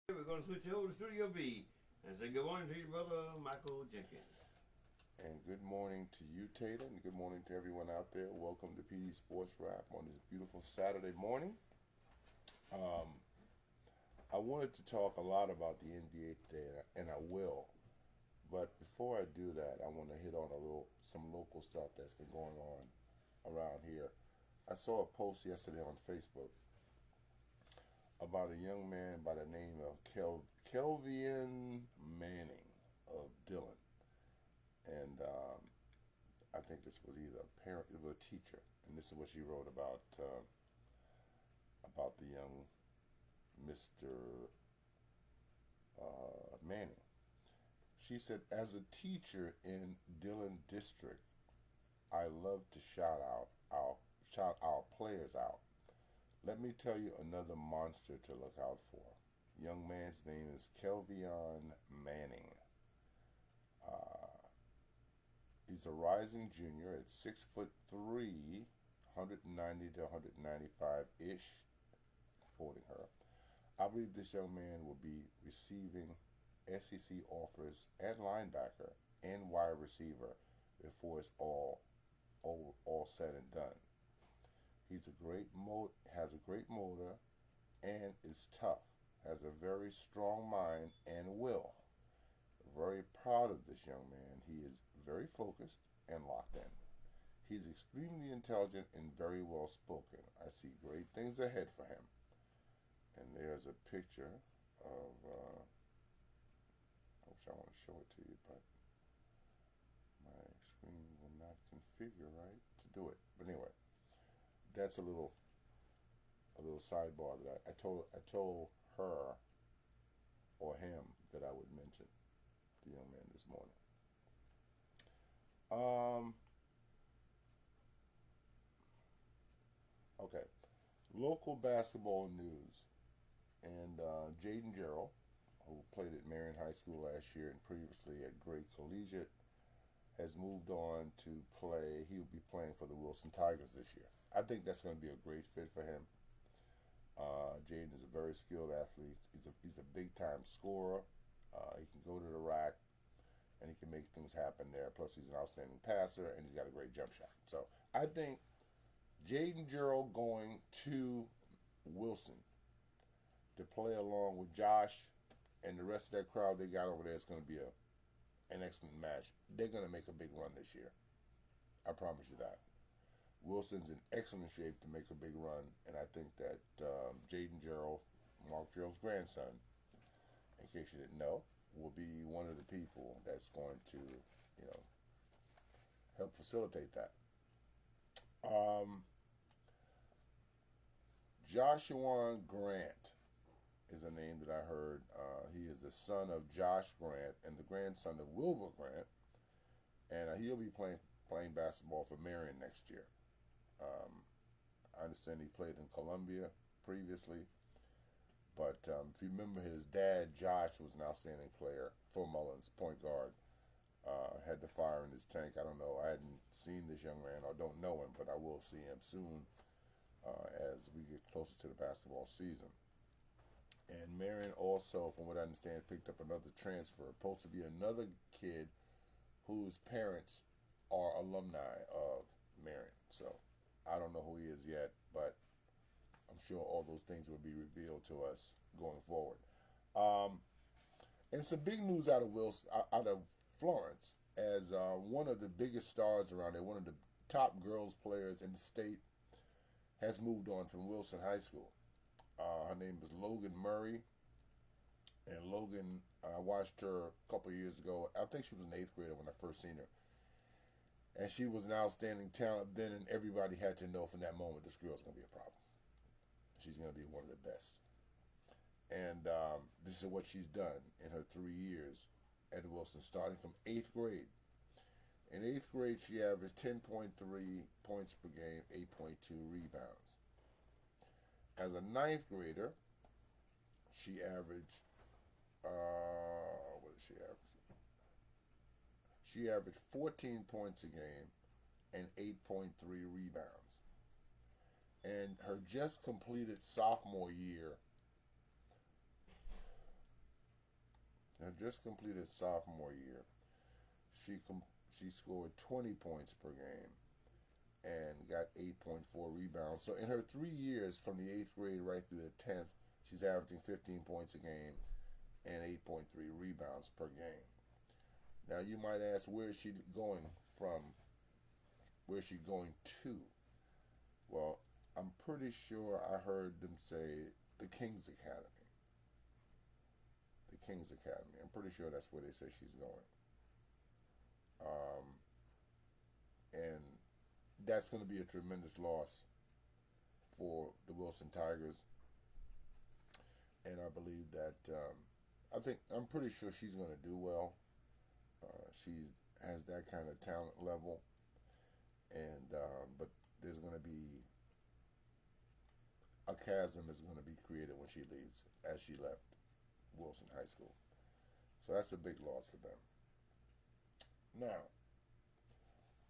We're going to switch over to Studio B and say good morning to your brother, Michael Jenkins. And good morning to you, Tatum, and good morning to everyone out there. Welcome to PD Sports Wrap on this beautiful Saturday morning. I wanted to talk a lot about the NBA today, and I will. But before I do that, I want to hit on some local stuff that's been going on around here. I saw a post yesterday on Facebook about a young man by the name of Kelvian Manning of Dillon, and I think this was either a parent or a teacher, and this is what she wrote about the young Mr. Manning. She said, "As a teacher in Dillon District, I love to shout our players out. Let me tell you another monster to look out for. Young man's name is Kelvion Manning. He's a rising junior at 6'3", 190 to 195 ish, quoting her. I believe this young man will be receiving SEC offers at linebacker and wide receiver before it's all said and done. Has a great motor, and is tough. Has a very strong mind and will. Very proud of this young man. He is very focused and locked in. He's extremely intelligent and very well spoken. I see great things ahead for him." And there's a picture of, I wish I want to show it to you, but my screen will not configure right to do it. But anyway, that's a little sidebar that I told her or him that I would mention the young man this morning. Okay, local basketball news, and Jaden Gerald, who played at Marion High School last year and previously at Great Collegiate, has moved on to play. He will be playing for the Wilson Tigers this year. I think that's going to be a great fit for him. Jaden is a very skilled athlete. He's a big time scorer. He can go to the rack, and he can make things happen there. Plus, he's an outstanding passer, and he's got a great jump shot. So I think Jaden Gerald going to Wilson to play along with Josh and the rest of that crowd they got over there is going to be an excellent match. They're going to make a big run this year. I promise you that. Wilson's in excellent shape to make a big run, and I think that Jaden Gerald, Mark Gerald's grandson, in case you didn't know, will be one of the people that's going to, help facilitate that. Joshua Grant is a name that I heard. He is the son of Josh Grant and the grandson of Wilbur Grant, and he'll be playing basketball for Marion next year. I understand he played in Columbia previously, but if you remember, his dad, Josh, was an outstanding player for Mullins, point guard. Had the fire in his tank. I don't know. I hadn't seen this young man or don't know him, but I will see him soon as we get closer to the basketball season. And Marion also, from what I understand, picked up another transfer. Supposed to be another kid whose parents are alumni of Marion. So I don't know who he is yet, but I'm sure all those things will be revealed to us going forward. And some big news out of Florence, as one of the biggest stars around there, one of the top girls players in the state, has moved on from Wilson High School. Her name is Logan Murray, and Logan, I watched her a couple of years ago. I think she was an 8th grader when I first seen her. And she was an outstanding talent then, and everybody had to know from that moment this girl's going to be a problem. She's going to be one of the best. And this is what she's done in her 3 years at Wilson, starting from 8th grade. In 8th grade, she averaged 10.3 points per game, 8.2 rebounds. As a 9th grader, she averaged, what did she average? She averaged 14 points a game and 8.3 rebounds. And her just completed sophomore year, just completed sophomore year. She scored 20 points per game and got 8.4 rebounds. So in her 3 years from the 8th grade right through the 10th, she's averaging 15 points a game and 8.3 rebounds per game. Now you might ask, where is she going from? Where is she going to? Well, I'm pretty sure I heard them say the King's Academy. The King's Academy. I'm pretty sure that's where they say she's going. And that's going to be a tremendous loss for the Wilson Tigers. And I believe that, I'm pretty sure she's going to do well. She has that kind of talent level. And, but there's going to be a chasm is going to be created when she leaves, as she left Wilson High School. So that's a big loss for them. Now,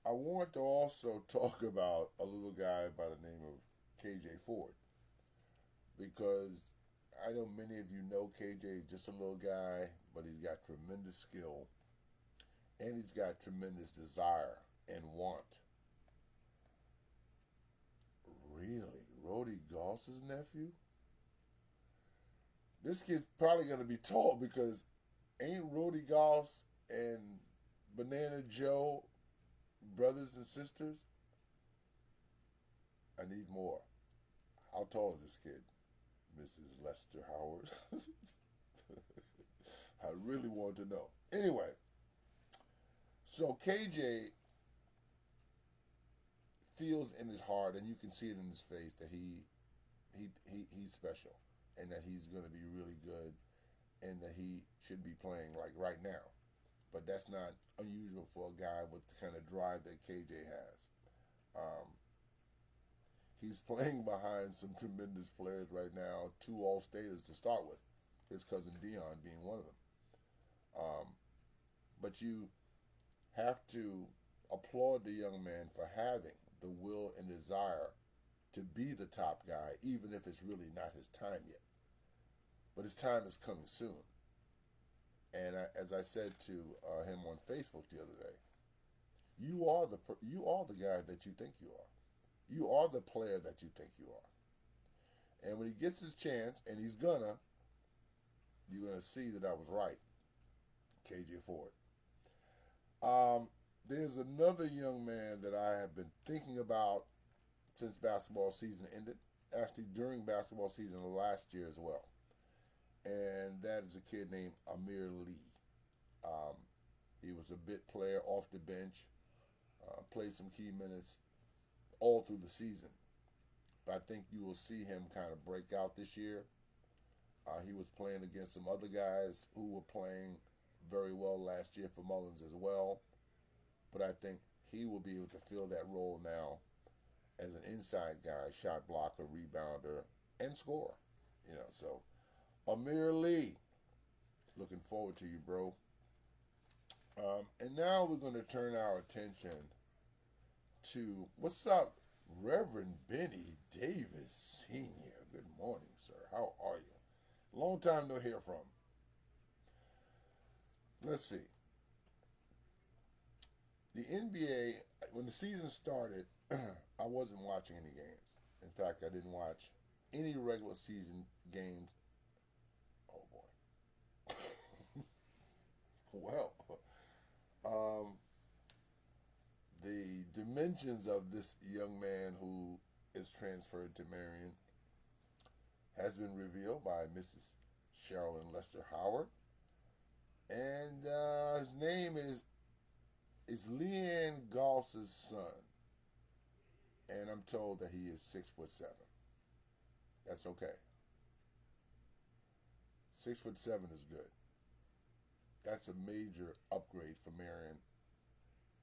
I want to also talk about a little guy by the name of KJ Ford, because I know many of you know KJ is just a little guy, but he's got tremendous skill, and he's got tremendous desire and want. Really? Rody Goss's nephew? This kid's probably going to be tall, because ain't Rody Goss and Banana Joe brothers and sisters? I need more. How tall is this kid, Mrs. Lester Howard? I really want to know. Anyway, so KJ feels in his heart, and you can see it in his face, that he's special, and that he's going to be really good, and that he should be playing like right now. But that's not unusual for a guy with the kind of drive that KJ has. He's playing behind some tremendous players right now, 2 All-Staters to start with, his cousin Dion being one of them. But you have to applaud the young man for having the will and desire to be the top guy, even if it's really not his time yet. But his time is coming soon. And as I said to him on Facebook the other day, you are the guy that you think you are. You are the player that you think you are. And when he gets his chance, and you're gonna see that I was right, KJ Ford. There's another young man that I have been thinking about since basketball season ended, actually during basketball season of last year as well. And that is a kid named Amir Lee. He was a bit player off the bench, played some key minutes all through the season. But I think you will see him kind of break out this year. He was playing against some other guys who were playing very well last year for Mullins as well. But I think he will be able to fill that role now as an inside guy, shot blocker, rebounder, and scorer. So Amir Lee, looking forward to you, bro. And now we're going to turn our attention to, what's up, Reverend Benny Davis Sr. Good morning, sir. How are you? Long time no hear from. Let's see. The NBA, when the season started, I wasn't watching any games. In fact, I didn't watch any regular season games. Oh, boy. Well, the dimensions of this young man who is transferred to Marion has been revealed by Mrs. Sherilyn Lester Howard. And his name is Leanne Goss's son. And I'm told that he is 6'7". That's okay. 6'7" is good. That's a major upgrade for Marion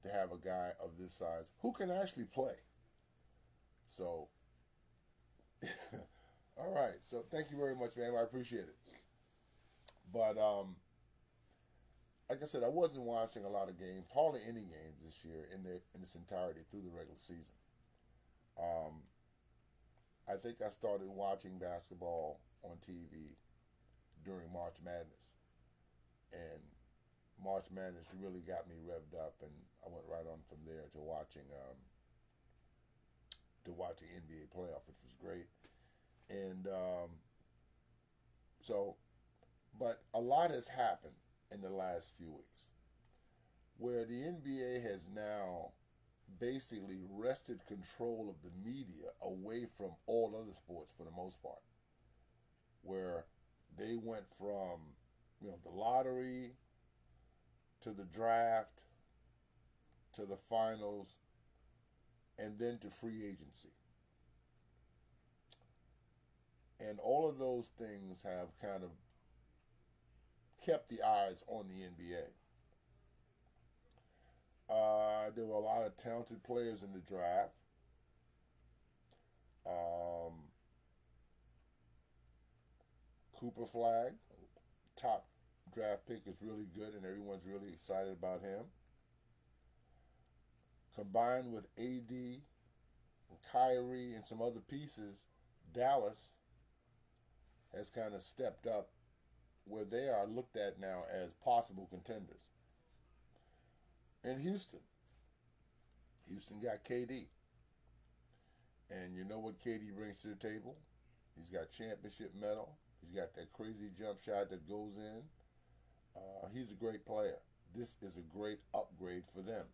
to have a guy of this size who can actually play. So, all right. So thank you very much, man. I appreciate it. But like I said, I wasn't watching a lot of games, hardly any games this year in its entirety through the regular season. I think I started watching basketball on TV during March Madness. and March Madness really got me revved up, and I went right on from there to watching NBA playoff, which was great. And but a lot has happened in the last few weeks, where the NBA has now basically wrested control of the media away from all other sports for the most part, where they went from the lottery to the draft to the finals and then to free agency. And all of those things have kind of kept the eyes on the NBA. There were a lot of talented players in the draft. Cooper Flag, top draft pick, is really good, and everyone's really excited about him. Combined with AD, and Kyrie, and some other pieces, Dallas has kind of stepped up where they are looked at now as possible contenders. And Houston got KD. And you know what KD brings to the table? He's got championship medal. He's got that crazy jump shot that goes in. He's a great player. This is a great upgrade for them.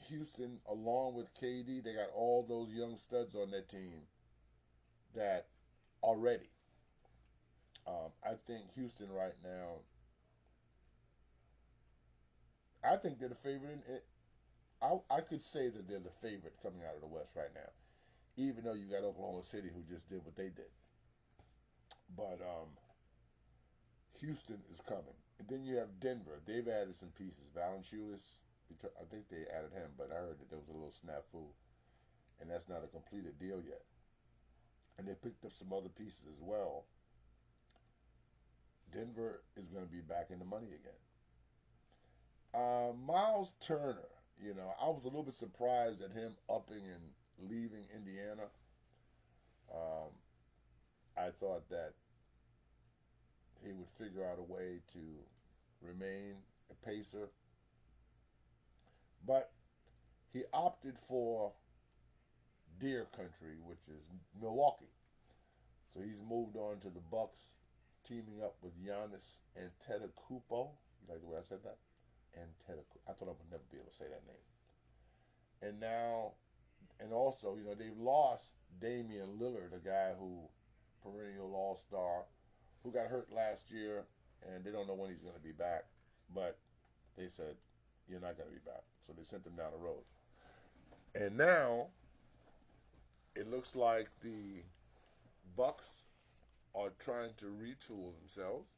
Houston, along with KD, they got all those young studs on that team that are ready. I think Houston right now, I think they're the favorite. I could say that they're the favorite coming out of the West right now, even though you got Oklahoma City who just did what they did. But Houston is coming. And then you have Denver. They've added some pieces. Valanciunas, I think they added him, but I heard that there was a little snafu, and that's not a completed deal yet. And they picked up some other pieces as well. Denver is going to be back in the money again. Miles Turner, I was a little bit surprised at him upping and leaving Indiana. I thought that he would figure out a way to remain a Pacer. But he opted for Deer Country, which is Milwaukee. So he's moved on to the Bucks, teaming up with Giannis Antetokounmpo. You like the way I said that? Antetokounmpo. I thought I would never be able to say that name. And also, they've lost Damian Lillard, a guy who, perennial all-star, who got hurt last year, and they don't know when he's going to be back. But they said, you're not going to be back. So they sent him down the road. And now, it looks like the Bucks are trying to retool themselves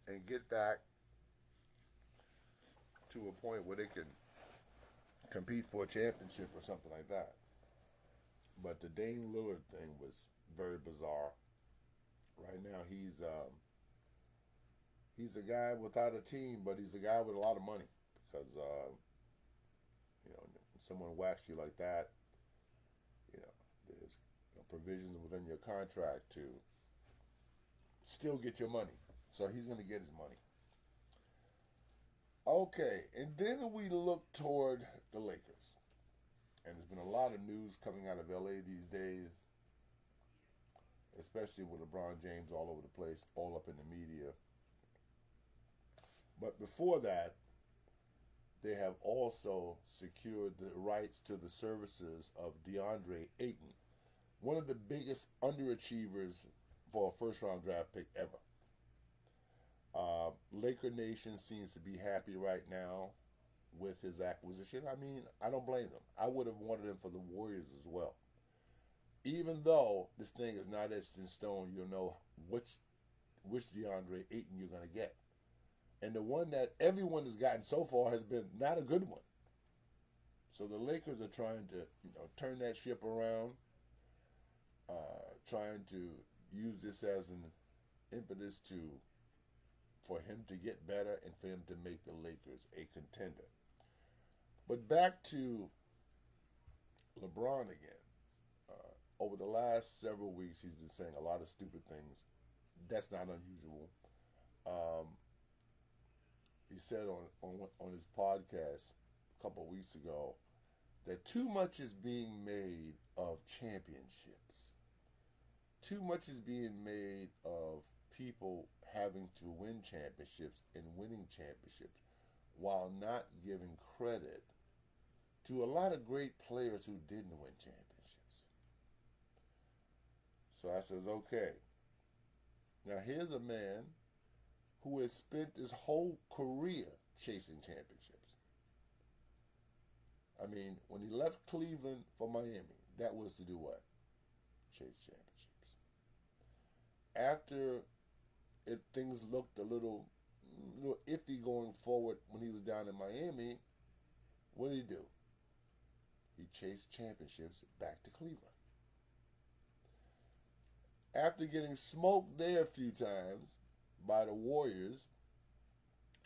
and get back to a point where they can compete for a championship or something like that. But the Dame Lillard thing was very bizarre. Right now, he's a guy without a team, but he's a guy with a lot of money because when someone whacks you like that, there's provisions within your contract to still get your money. So he's going to get his money. Okay, and then we look toward the Lakers. And there's been a lot of news coming out of LA these days, especially with LeBron James all over the place, all up in the media. But before that, they have also secured the rights to the services of DeAndre Ayton, one of the biggest underachievers for a first-round draft pick ever. Laker Nation seems to be happy right now with his acquisition. I mean, I don't blame them. I would have wanted him for the Warriors as well. Even though this thing is not etched in stone, you'll know which DeAndre Ayton you're going to get. And the one that everyone has gotten so far has been not a good one. So the Lakers are trying to turn that ship around, trying to use this as an impetus for him to get better and for him to make the Lakers a contender. But back to LeBron again. over the last several weeks, he's been saying a lot of stupid things. That's not unusual. Um, he said on his podcast a couple of weeks ago that too much is being made of championships. Too much is being made of people having to win championships and winning championships while not giving credit to a lot of great players who didn't win championships. So I says, okay. Now here's a man who has spent his whole career chasing championships. I mean, when he left Cleveland for Miami, that was to do what? Chase championships. After things looked a little iffy going forward when he was down in Miami, what did he do? He chased championships back to Cleveland. After getting smoked there a few times by the Warriors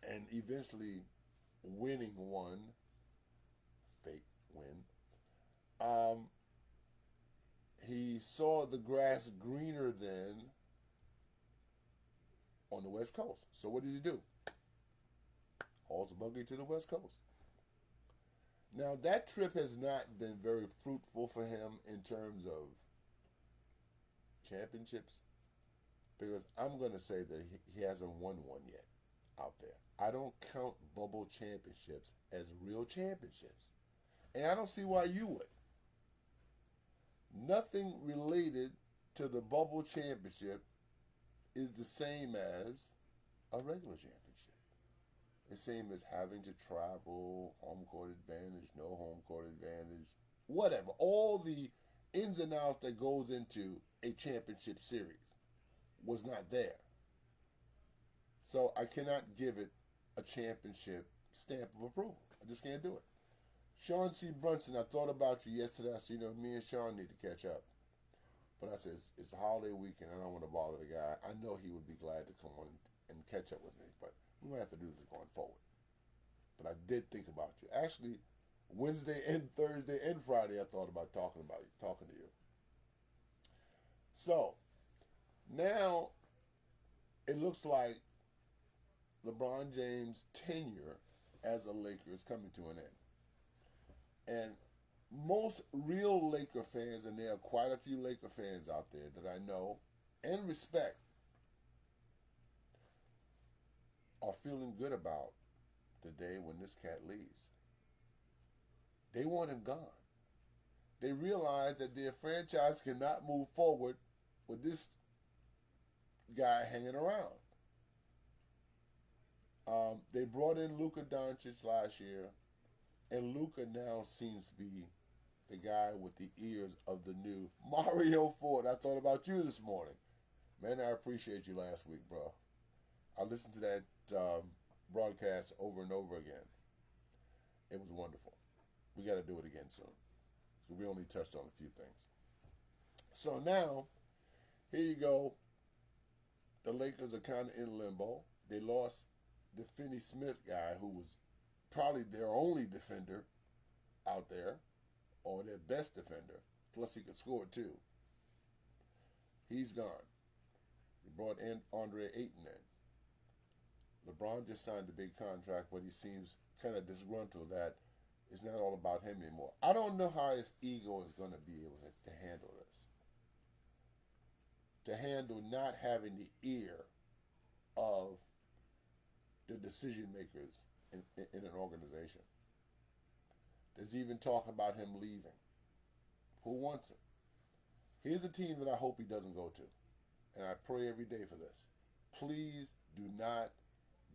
and eventually winning one, fake win, he saw the grass greener then on the West Coast. So what did he do? Hauls a buggy to the West Coast. Now that trip has not been very fruitful for him in terms of championships, because I'm going to say that he hasn't won one yet out there. I don't count bubble championships as real championships. And I don't see why you would. Nothing related to the bubble championship is the same as a regular championship. The same as having to travel, home court advantage, no home court advantage, whatever. All the ins and outs that goes into a championship series was not there. So I cannot give it a championship stamp of approval. I just can't do it. Sean C. Brunson, I thought about you yesterday. I said, me and Sean need to catch up. But I said, it's a holiday weekend. I don't want to bother the guy. I know he would be glad to come on and catch up with me. But we might have to do this going forward. But I did think about you. Actually, Wednesday and Thursday and Friday, I thought about talking to you. So, now, it looks like LeBron James' tenure as a Laker is coming to an end. And most real Laker fans, and there are quite a few Laker fans out there that I know and respect, are feeling good about the day when this cat leaves. They want him gone. They realize that their franchise cannot move forward with this guy hanging around. They brought in Luka Doncic last year, and Luka now seems to be the guy with the ears of the new Mario Ford. I thought about you this morning. Man, I appreciate you last week, bro. I listened to that broadcast over and over again. It was wonderful. We got to do it again soon. So we only touched on a few things. So now, here you go. The Lakers are kind of in limbo. They lost the Finney Smith guy, who was probably their only defender out there, or their best defender. Plus he could score too. He's gone. They brought in Andre Ayton in. LeBron just signed a big contract, but he seems kind of disgruntled that it's not all about him anymore. I don't know how his ego is going to be able to handle this. To handle not having the ear of the decision makers in an organization. There's even talk about him leaving. Who wants him? Here's a team that I hope he doesn't go to. And I pray every day for this. Please do not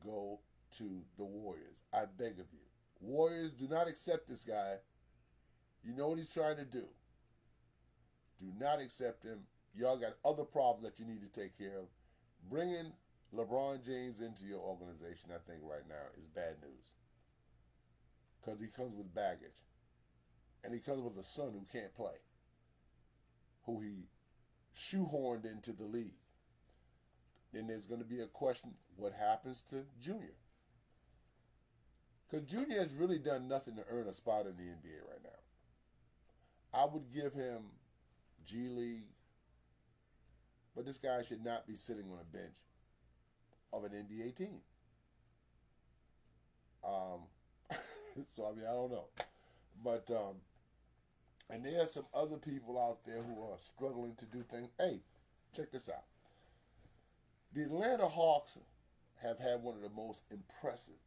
go to the Warriors. I beg of you. Warriors, do not accept this guy. You know what he's trying to do. Do not accept him. Y'all got other problems that you need to take care of. Bringing LeBron James into your organization, I think right now, is bad news. Because he comes with baggage. And he comes with a son who can't play. Who he shoehorned into the league. Then there's going to be a question, what happens to Junior? Because Junior has really done nothing to earn a spot in the NBA right now. I would give him G League. But this guy should not be sitting on a bench of an NBA team. So, I mean, I don't know. But, and there are some other people out there who are struggling to do things. Hey, check this out. The Atlanta Hawks have had one of the most impressive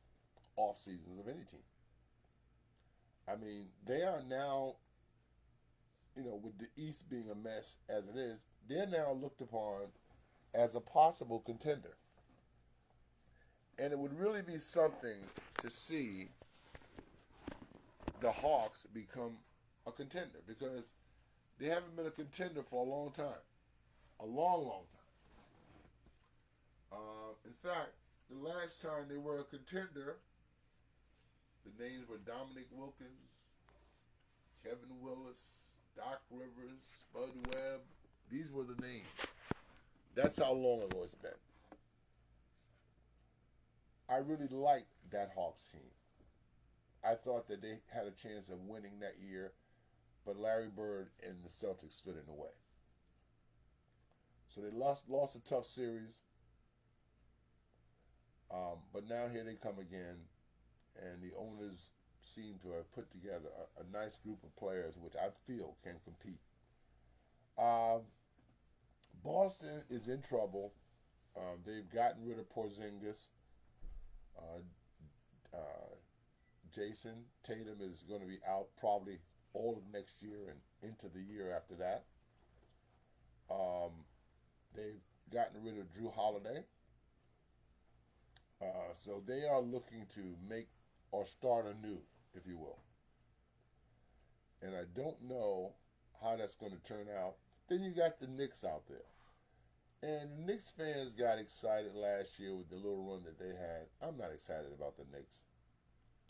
off seasons of any team. I mean, they are now, with the East being a mess as it is, they're now looked upon as a possible contender. And it would really be something to see the Hawks become a contender, because they haven't been a contender for a long time. A long, long time. In fact, the last time they were a contender, the names were Dominic Wilkins, Kevin Willis, Doc Rivers, Spud Webb. These were the names. That's how long ago it's been. I really liked that Hawks team. I thought that they had a chance of winning that year, but Larry Bird and the Celtics stood in the way. So they lost a tough series, but now here they come again, and the owners seem to have put together a nice group of players, which I feel can compete. Boston is in trouble. They've gotten rid of Porzingis. Jason Tatum is going to be out probably all of next year and into the year after that. They've gotten rid of Drew Holiday. So they are looking to make or start anew, if you will. And I don't know how that's going to turn out. Then you got the Knicks out there. And the Knicks fans got excited last year with the little run that they had. I'm not excited about the Knicks.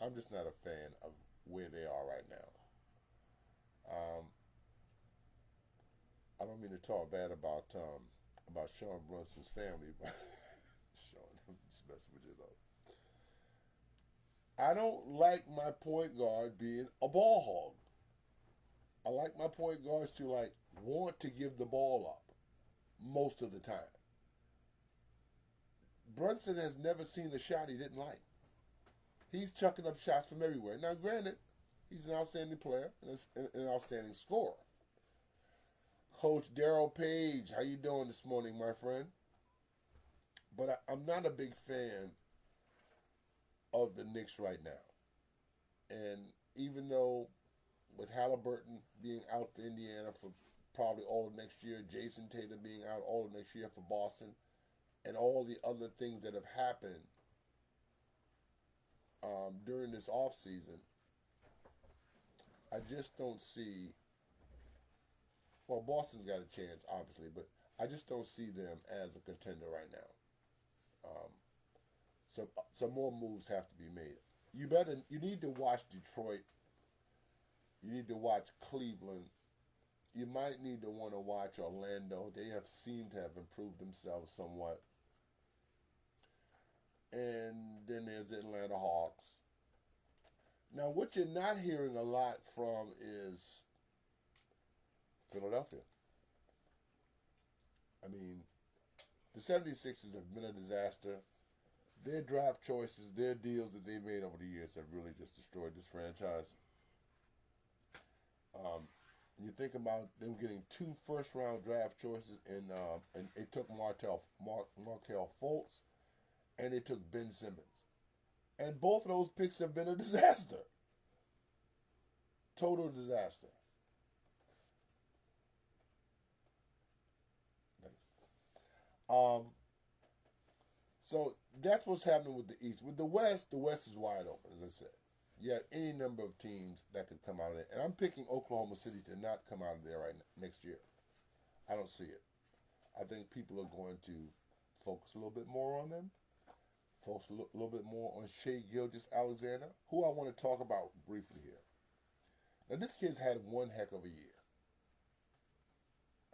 I'm just not a fan of where they are right now. I don't mean to talk bad about Sean Brunson's family, but Sean, I'm just messing with you though. I don't like my point guard being a ball hog. I like my point guards to want to give the ball up most of the time. Brunson has never seen a shot he didn't like. He's chucking up shots from everywhere. Now, granted, he's an outstanding player and an outstanding scorer. Coach Darryl Page, how you doing this morning, my friend? But I'm not a big fan of the Knicks right now. And even though with Halliburton being out for Indiana for probably all of next year, Jason Tatum being out all of next year for Boston, and all the other things that have happened during this offseason, I just don't see, well, Boston's got a chance, obviously, but I just don't see them as a contender right now. Some more moves have to be made. You need to watch Detroit. You need to watch Cleveland. You might need to want to watch Orlando. They have seemed to have improved themselves somewhat. And then there's the Atlanta Hawks. Now, what you're not hearing a lot from is Philadelphia. I mean, the 76ers have been a disaster. Their draft choices, their deals that they've made over the years have really just destroyed this franchise. You think about them getting 2 first-round draft choices, and they took Markelle Fultz, and they took Ben Simmons. And both of those picks have been a disaster. Total disaster. Thanks. So that's what's happening with the East. With the West is wide open, as I said. You have any number of teams that could come out of there. And I'm picking Oklahoma City to not come out of there next year. I don't see it. I think people are going to focus a little bit more on them. Focus a little bit more on Shai Gilgeous-Alexander, who I want to talk about briefly here. Now, this kid's had one heck of a year.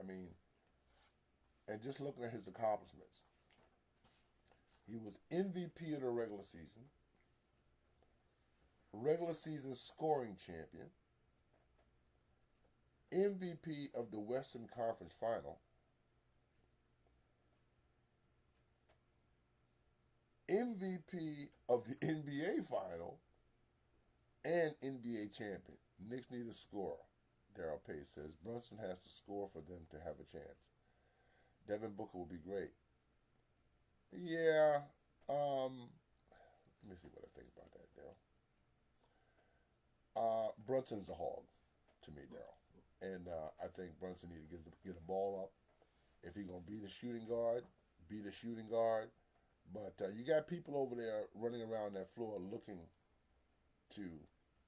I mean, and just looking at his accomplishments, he was MVP of the regular season scoring champion, MVP of the Western Conference Final, MVP of the NBA Final, and NBA champion. Knicks need a scorer. Daryl Pace says Brunson has to score for them to have a chance. Devin Booker will be great. Yeah. Let me see what I think about that, Daryl. Brunson's a hog to me, Daryl. And I think Brunson needs to get a ball up. If he's going to be the shooting guard, be the shooting guard. But you got people over there running around that floor looking to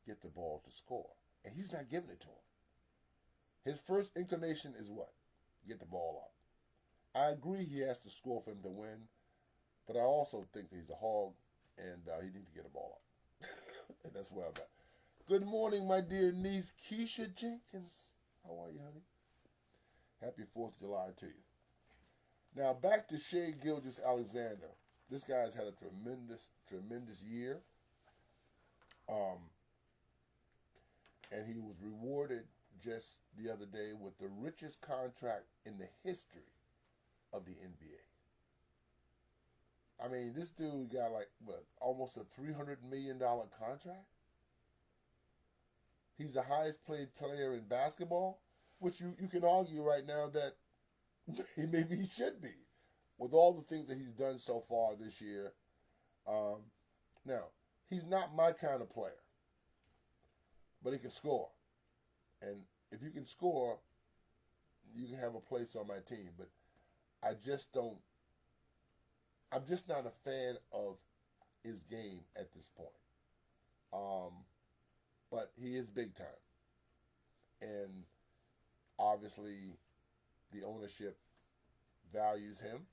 get the ball to score. And he's not giving it to him. His first inclination is what? Get the ball up. I agree he has to score for him to win. But I also think that he's a hog and he needs to get the ball up. And that's where I'm at. Good morning, my dear niece, Keisha Jenkins. How are you, honey? Happy 4th of July to you. Now, back to Shai Gilgeous-Alexander. This guy's had a tremendous, tremendous year. And he was rewarded just the other day with the richest contract in the history of the NBA. I mean, this dude got almost a $300 million contract. He's the highest paid player in basketball, which you can argue right now that maybe he should be, with all the things that he's done so far this year. Now, he's not my kind of player, but he can score. And if you can score, you can have a place on my team. But I'm just not a fan of his game at this point. But he is big time. And obviously, the ownership values him.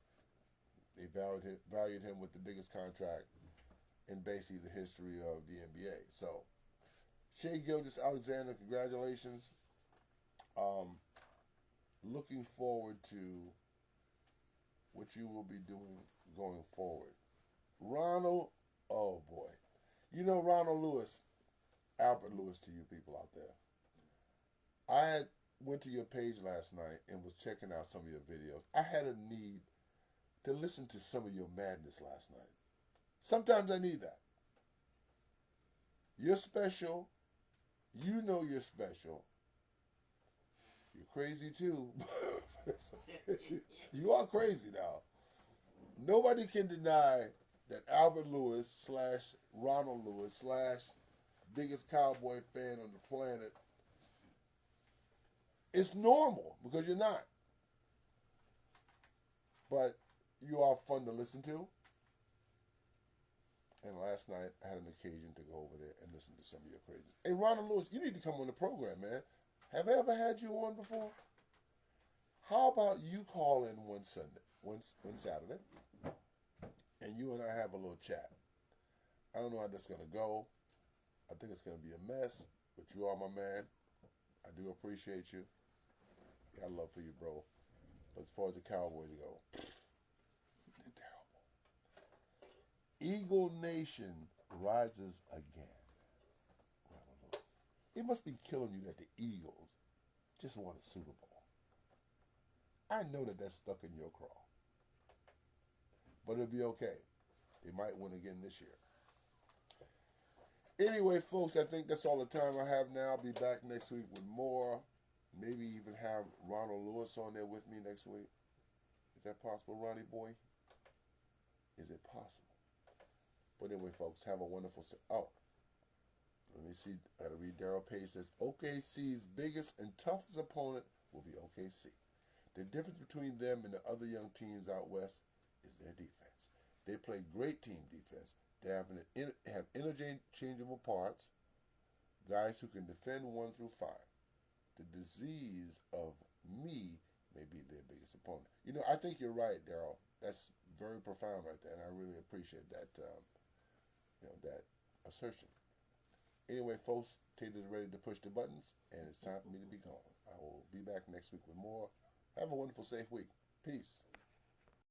They valued him with the biggest contract in basically the history of the NBA. So, Shai Gilgeous-Alexander, congratulations. Looking forward to what you will be doing going forward. Ronald, oh boy. You know Ronald Lewis, Albert Lewis to you people out there. I went to your page last night and was checking out some of your videos. I had a need to listen to some of your madness last night. Sometimes I need that. You're special. You know you're special. You're crazy too. You are crazy now. Nobody can deny that Albert Lewis / Ronald Lewis / biggest cowboy fan on the planet. It's normal because you're not. But you are fun to listen to. And last night I had an occasion to go over there and listen to some of your crazies. Hey, Ronald Lewis, you need to come on the program, man. Have I ever had you on before? How about you call in one Saturday, and you and I have a little chat. I don't know how that's going to go. I think it's going to be a mess, but you are my man. I do appreciate you. Got love for you, bro. But as far as the Cowboys go, they're terrible. Eagle Nation rises again. Ronald Lewis. It must be killing you that the Eagles just won a Super Bowl. I know that that's stuck in your craw. But it'll be okay. They might win again this year. Anyway, folks, I think that's all the time I have now. I'll be back next week with more. Maybe even have Ronald Lewis on there with me next week. Is that possible, Ronnie boy? Is it possible? But anyway, folks, have a wonderful... let me see. I gotta read Daryl Page says, OKC's biggest and toughest opponent will be OKC. The difference between them and the other young teams out west is their defense. They play great team defense. They have interchangeable parts, guys who can defend 1 through 5. The disease of me may be their biggest opponent. You know, I think you're right, Daryl. That's very profound right there, and I really appreciate that, that assertion. Anyway, folks, Taylor's ready to push the buttons, and it's time for me to be gone. I will be back next week with more. Have a wonderful, safe week. Peace.